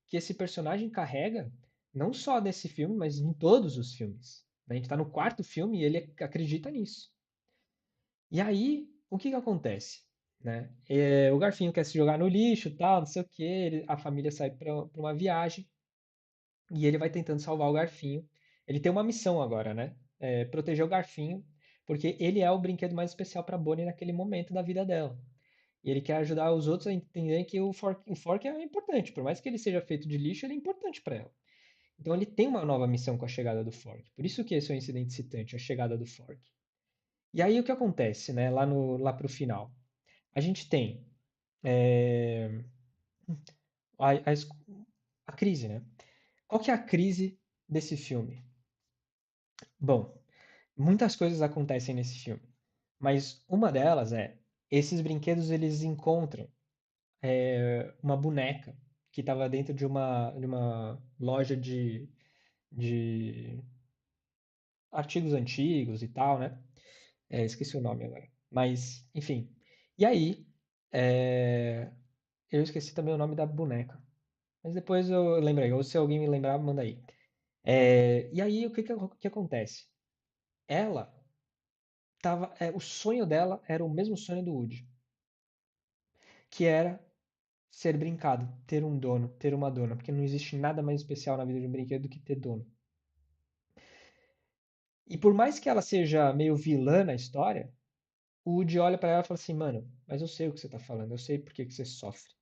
Speaker 1: que esse personagem carrega, não só nesse filme, mas em todos os filmes. A gente está no quarto filme e ele acredita nisso. E aí, o que que acontece? Né? O Garfinho quer se jogar no lixo, tal, não sei o que. A família sai para uma viagem e ele vai tentando salvar o Garfinho. Ele tem uma missão agora, né? Proteger o Garfinho, porque ele é o brinquedo mais especial para Bonnie naquele momento da vida dela. E ele quer ajudar os outros a entenderem que o Fork é importante. Por mais que ele seja feito de lixo, ele é importante para ela. Então ele tem uma nova missão com a chegada do Fork. Por isso que esse é um incidente citante, a chegada do Fork. E aí o que acontece, né? Lá pro final. A gente tem é, a, a, a crise, né? Qual que é a crise desse filme? Bom, muitas coisas acontecem nesse filme, mas uma delas é esses brinquedos eles encontram uma boneca que estava dentro de uma loja de artigos antigos e tal, né? Esqueci o nome agora. Mas, enfim. E aí, é, eu esqueci também o nome da boneca. Mas depois eu lembrei. Ou se alguém me lembrar, manda aí. E aí, o que acontece? Ela o sonho dela era o mesmo sonho do Woody, que era ser brincado, ter um dono, ter uma dona, porque não existe nada mais especial na vida de um brinquedo do que ter dono. E por mais que ela seja meio vilã na história, o Woody olha pra ela e fala assim, mano, mas eu sei o que você tá falando, eu sei por que que você sofre.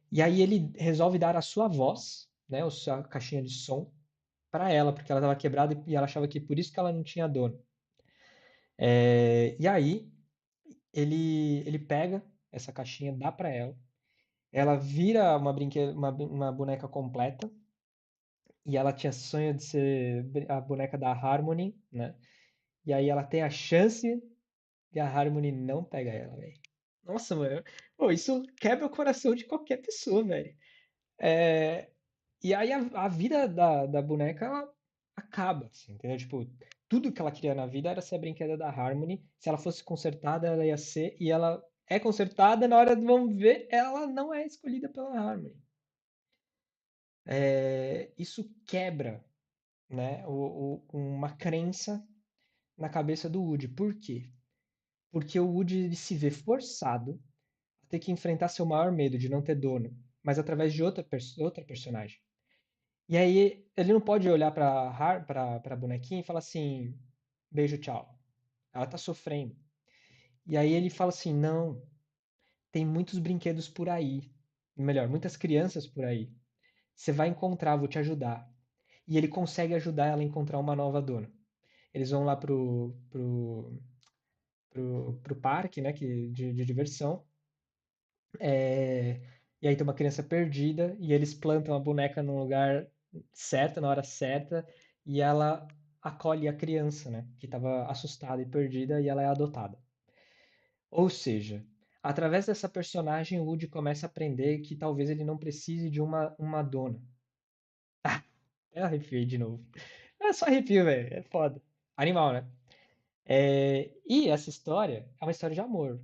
Speaker 1: E aí ele resolve dar a sua voz, né, a sua caixinha de som, pra ela, porque ela tava quebrada e ela achava que por isso que ela não tinha dono. E aí ele pega essa caixinha, dá pra ela, ela vira uma boneca completa, e ela tinha sonho de ser a boneca da Harmony, né? E aí ela tem a chance e a Harmony não pega ela, velho. Nossa, mano. Pô, isso quebra o coração de qualquer pessoa, velho. É, e aí a vida da boneca ela acaba, assim, entendeu? Tipo, tudo que ela queria na vida era ser a brinqueda da Harmony. Se ela fosse consertada, ela ia ser. E ela é consertada, na hora do vamos ver, ela não é escolhida pela Harmony. Isso quebra, né, uma crença na cabeça do Woody. Por quê? Porque o Woody ele se vê forçado a ter que enfrentar seu maior medo de não ter dono, mas através de outra personagem. E aí ele não pode olhar para bonequinha e falar assim, beijo, tchau. Ela tá sofrendo. E aí ele fala assim, não, tem muitos brinquedos por aí. Melhor, muitas crianças por aí. Você vai encontrar, vou te ajudar. E ele consegue ajudar ela a encontrar uma nova dona. Eles vão lá pro parque, né, de diversão. É, e aí tem uma criança perdida e eles plantam a boneca no lugar certo, na hora certa, e ela acolhe a criança, né, que estava assustada e perdida, e ela é adotada. Ou seja, através dessa personagem, o Woody começa a aprender que talvez ele não precise de uma dona. Ah, eu arrepiei de novo. É só arrepio, velho. É foda. Animal, né? E essa história é uma história de amor.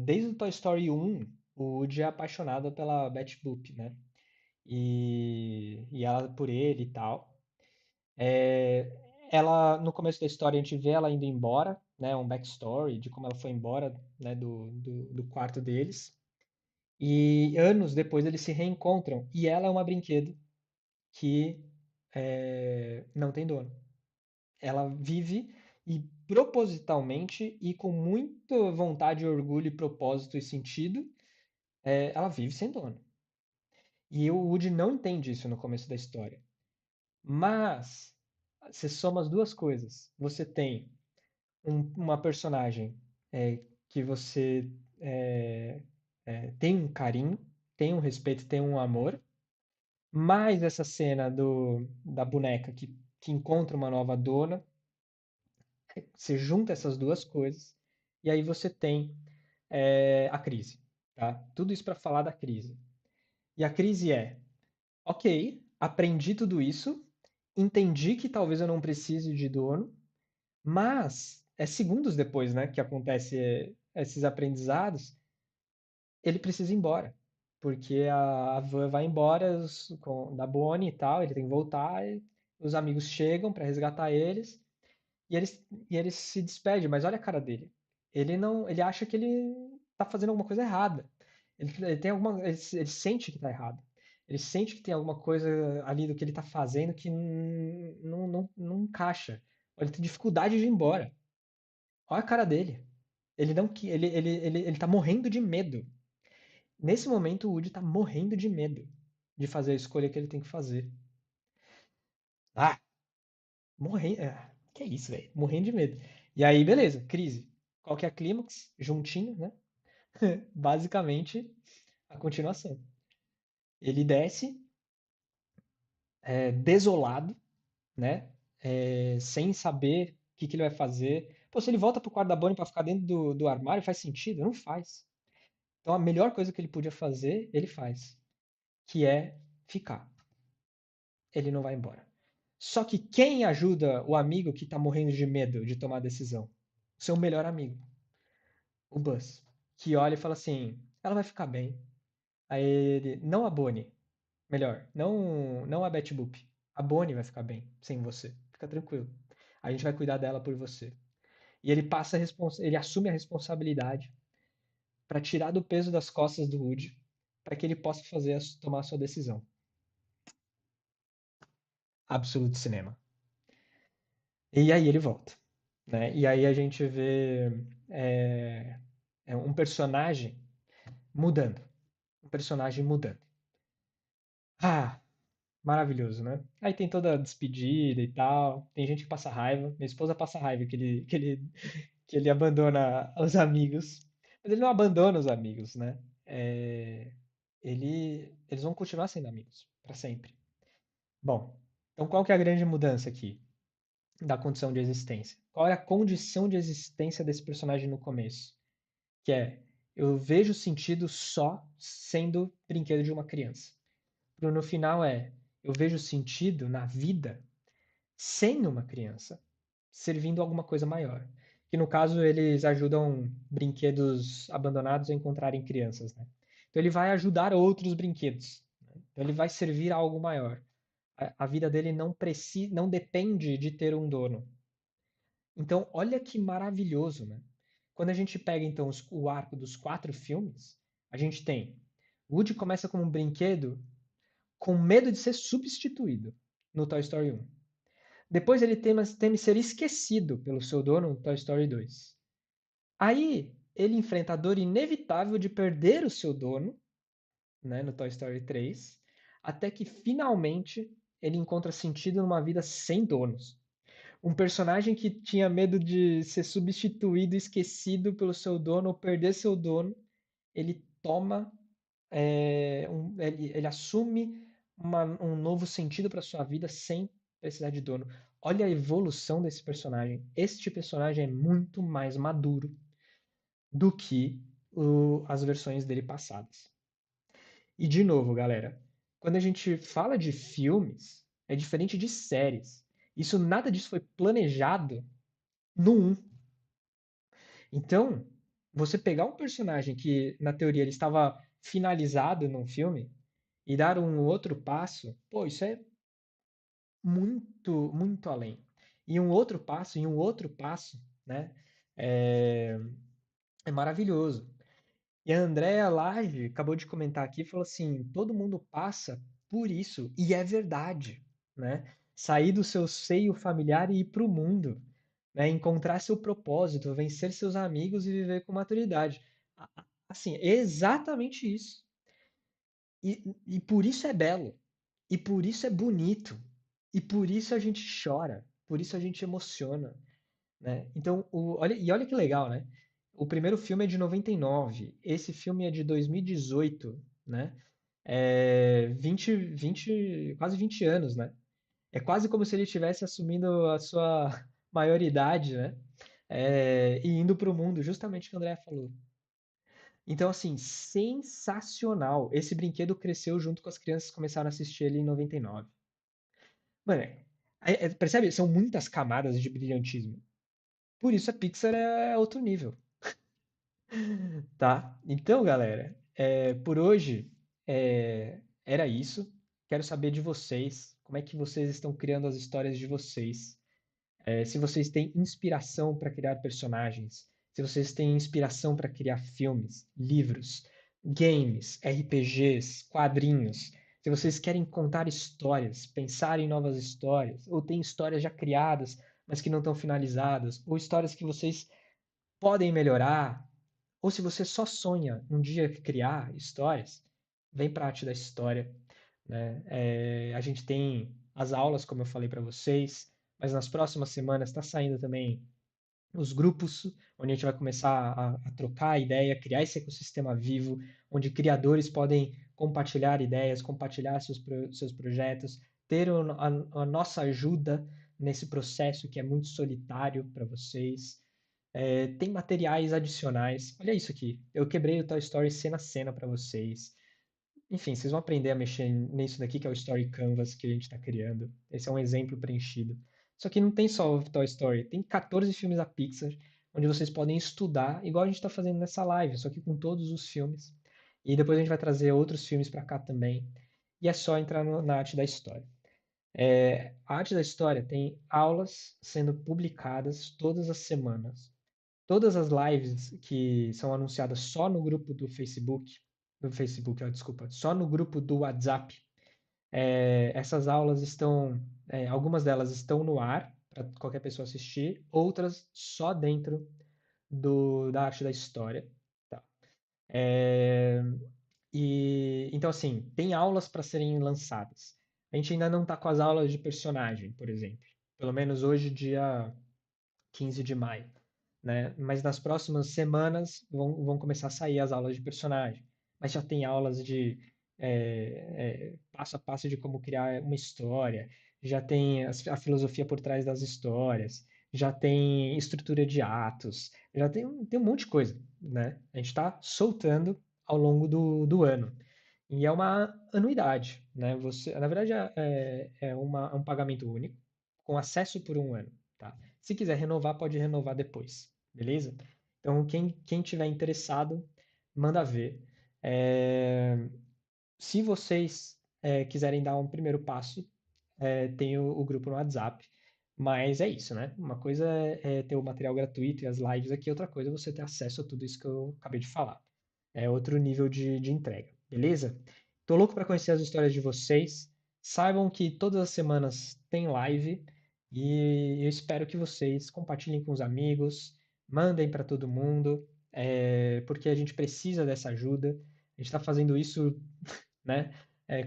Speaker 1: Desde o Toy Story 1, o Woody é apaixonado pela Betty Boop, né? E ela por ele e tal. É, ela, no começo da história, a gente vê ela indo embora, né? Um backstory de como ela foi embora, né? Do quarto deles. E anos depois eles se reencontram. E ela é uma brinquedo que não tem dono. Ela vive e propositalmente e com muita vontade, orgulho, propósito e sentido, ela vive sem dono. E o Woody não entende isso no começo da história. Mas você soma as duas coisas. Você tem uma personagem que você tem um carinho, tem um respeito, tem um amor, mais essa cena da boneca que encontra uma nova dona. Você junta essas duas coisas e aí você tem a crise, tá? Tudo isso para falar da crise. E a crise ok, aprendi tudo isso, entendi que talvez eu não precise de dono, mas é segundos depois, né, que acontece esses aprendizados, ele precisa ir embora, porque a van vai embora da Bonnie e tal, ele tem que voltar, e os amigos chegam para resgatar eles. E ele se despede, mas olha a cara dele. Ele não, ele acha que ele tá fazendo alguma coisa errada. Ele tem ele sente que tá errado. Ele sente que tem alguma coisa ali do que ele tá fazendo que não encaixa. Ele tem dificuldade de ir embora. Olha a cara dele. Ele não, ele tá morrendo de medo. Nesse momento, o Woody tá morrendo de medo de fazer a escolha que ele tem que fazer. Ah, morrendo. Que é isso, velho? Morrendo de medo. E aí, beleza, crise. Qual que é a clímax? Juntinho, né? Basicamente, a continuação. Ele desce, desolado, né? Sem saber o que ele vai fazer. Pô, se ele volta pro quarto da Bonnie pra ficar dentro do armário, faz sentido? Não faz. Então, a melhor coisa que ele podia fazer, ele faz. Que é ficar. Ele não vai embora. Só que quem ajuda o amigo que tá morrendo de medo de tomar a decisão? O seu melhor amigo. O Buzz, que olha e fala assim: ela vai ficar bem. Aí ele, não a Bonnie, melhor, não a Betty Boop. A Bonnie vai ficar bem sem você. Fica tranquilo. A gente vai cuidar dela por você. E ele assume a responsabilidade para tirar do peso das costas do Woody, para que ele possa tomar a sua decisão. Absoluto cinema. E aí ele volta, né? E aí a gente vê é, um personagem mudando. Um personagem mudando. Ah, maravilhoso, né? Aí tem toda a despedida e tal. Tem gente que passa raiva. Minha esposa passa raiva que ele abandona os amigos. Mas ele não abandona os amigos, né? É, eles vão continuar sendo amigos para sempre. Bom, então qual que é a grande mudança aqui da condição de existência? Qual é a condição de existência desse personagem no começo? Que é, eu vejo sentido só sendo brinquedo de uma criança. No final é, eu vejo sentido na vida sem uma criança, servindo alguma coisa maior. Que no caso eles ajudam brinquedos abandonados a encontrarem crianças, né? Então ele vai ajudar outros brinquedos. Né? Então ele vai servir a algo maior. A vida dele não depende de ter um dono. Então olha que maravilhoso, né? Quando a gente pega então o arco dos 4 filmes, a gente tem Woody começa como um brinquedo com medo de ser substituído no Toy Story 1. Depois ele teme ser esquecido pelo seu dono no Toy Story 2. Aí ele enfrenta a dor inevitável de perder o seu dono, né, no Toy Story 3, até que finalmente ele encontra sentido numa vida sem donos. Um personagem que tinha medo de ser substituído, esquecido pelo seu dono ou perder seu dono, ele toma, ele assume um novo sentido para sua vida sem precisar de dono. Olha a evolução desse personagem. Este personagem é muito mais maduro do que as versões dele passadas. E de novo, galera, quando a gente fala de filmes, é diferente de séries. Isso nada disso foi planejado no 1. Então, você pegar um personagem que, na teoria, ele estava finalizado num filme e dar um outro passo, pô, isso é muito, muito além. E um outro passo, e um outro passo, né? É, é maravilhoso. E a Andrea Lage acabou de comentar aqui, falou assim, todo mundo passa por isso, e é verdade, né? Sair do seu seio familiar e ir para o mundo, né? Encontrar seu propósito, vencer seus amigos e viver com maturidade. Assim, é exatamente isso. E por isso é belo, e por isso é bonito, e por isso a gente chora, por isso a gente emociona, né? Então, olha que legal, né? O primeiro filme é de 99, esse filme é de 2018, né? 20, quase 20 anos, né? É quase como se ele estivesse assumindo a sua maioridade, né? E indo para o mundo, justamente o que o André falou. Então, assim, sensacional. Esse brinquedo cresceu junto com as crianças que começaram a assistir ele em 99. Mano, percebe? São muitas camadas de brilhantismo. Por isso a Pixar é outro nível, tá? Então, galera, por hoje era isso. Quero saber de vocês, como é que vocês estão criando as histórias de vocês. Se vocês têm inspiração para criar personagens, se vocês têm inspiração para criar filmes, livros, games, RPGs, quadrinhos, se vocês querem contar histórias, pensar em novas histórias, ou tem histórias já criadas, mas que não estão finalizadas, ou histórias que vocês podem melhorar, ou se você só sonha um dia criar histórias, vem para a arte da história, né? A gente tem as aulas, como eu falei para vocês, mas nas próximas semanas está saindo também os grupos, onde a gente vai começar a trocar ideia, criar esse ecossistema vivo, onde criadores podem compartilhar ideias, compartilhar seus projetos, ter a nossa ajuda nesse processo que é muito solitário para vocês. Tem materiais adicionais. Olha isso aqui. Eu quebrei o Toy Story cena a cena para vocês. Enfim, vocês vão aprender a mexer nisso daqui, que é o Story Canvas que a gente está criando. Esse é um exemplo preenchido. Só que não tem só o Toy Story, tem 14 filmes da Pixar, onde vocês podem estudar, igual a gente está fazendo nessa live, só que com todos os filmes. E depois a gente vai trazer outros filmes para cá também. E é só entrar na arte da história. A arte da história tem aulas sendo publicadas todas as semanas. Todas as lives que são anunciadas só no grupo do Facebook, desculpa, só no grupo do WhatsApp, essas aulas estão, algumas delas estão no ar para qualquer pessoa assistir, outras só dentro da arte da história. Tá? É, e então assim, tem aulas para serem lançadas. A gente ainda não está com as aulas de personagem, por exemplo. Pelo menos hoje, dia 15 de maio, né? Mas nas próximas semanas vão começar a sair as aulas de personagem. Mas já tem aulas de passo a passo de como criar uma história, já tem a filosofia por trás das histórias, já tem estrutura de atos, já tem um monte de coisa, né? A gente está soltando ao longo do ano. E é uma anuidade, né? Você, na verdade, é um pagamento único, com acesso por um ano, tá? Se quiser renovar, pode renovar depois, beleza? Então, quem tiver interessado, manda ver. É, se vocês quiserem dar um primeiro passo, tem o grupo no WhatsApp. Mas é isso, né? Uma coisa é ter o material gratuito e as lives aqui, outra coisa é você ter acesso a tudo isso que eu acabei de falar. É outro nível de entrega, beleza? Tô louco para conhecer as histórias de vocês. Saibam que todas as semanas tem live e eu espero que vocês compartilhem com os amigos, mandem para todo mundo, porque a gente precisa dessa ajuda. A gente está fazendo isso, né,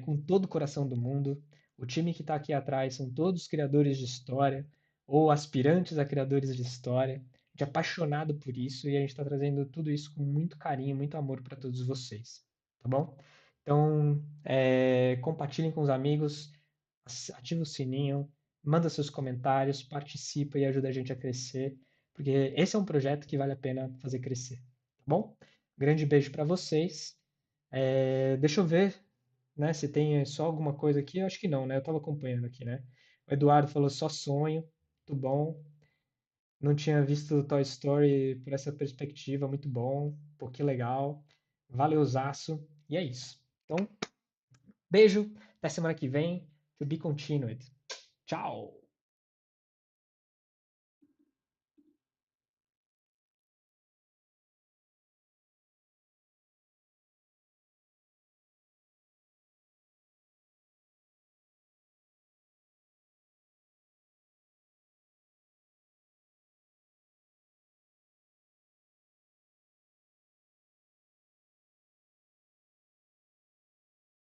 Speaker 1: com todo o coração do mundo. O time que está aqui atrás são todos criadores de história ou aspirantes a criadores de história. A gente é apaixonado por isso e a gente está trazendo tudo isso com muito carinho, muito amor para todos vocês, tá bom? Então, compartilhem com os amigos, ative o sininho, manda seus comentários, participa e ajuda a gente a crescer, porque esse é um projeto que vale a pena fazer crescer, tá bom? Grande beijo para vocês. Deixa eu ver, né, se tem só alguma coisa aqui. Eu acho que não, né? Eu estava acompanhando aqui, né? O Eduardo falou só sonho, muito bom. Não tinha visto Toy Story por essa perspectiva, muito bom. Pô, que legal. Valeuzaço. E é isso. Então, beijo, até semana que vem. To be continued. Tchau!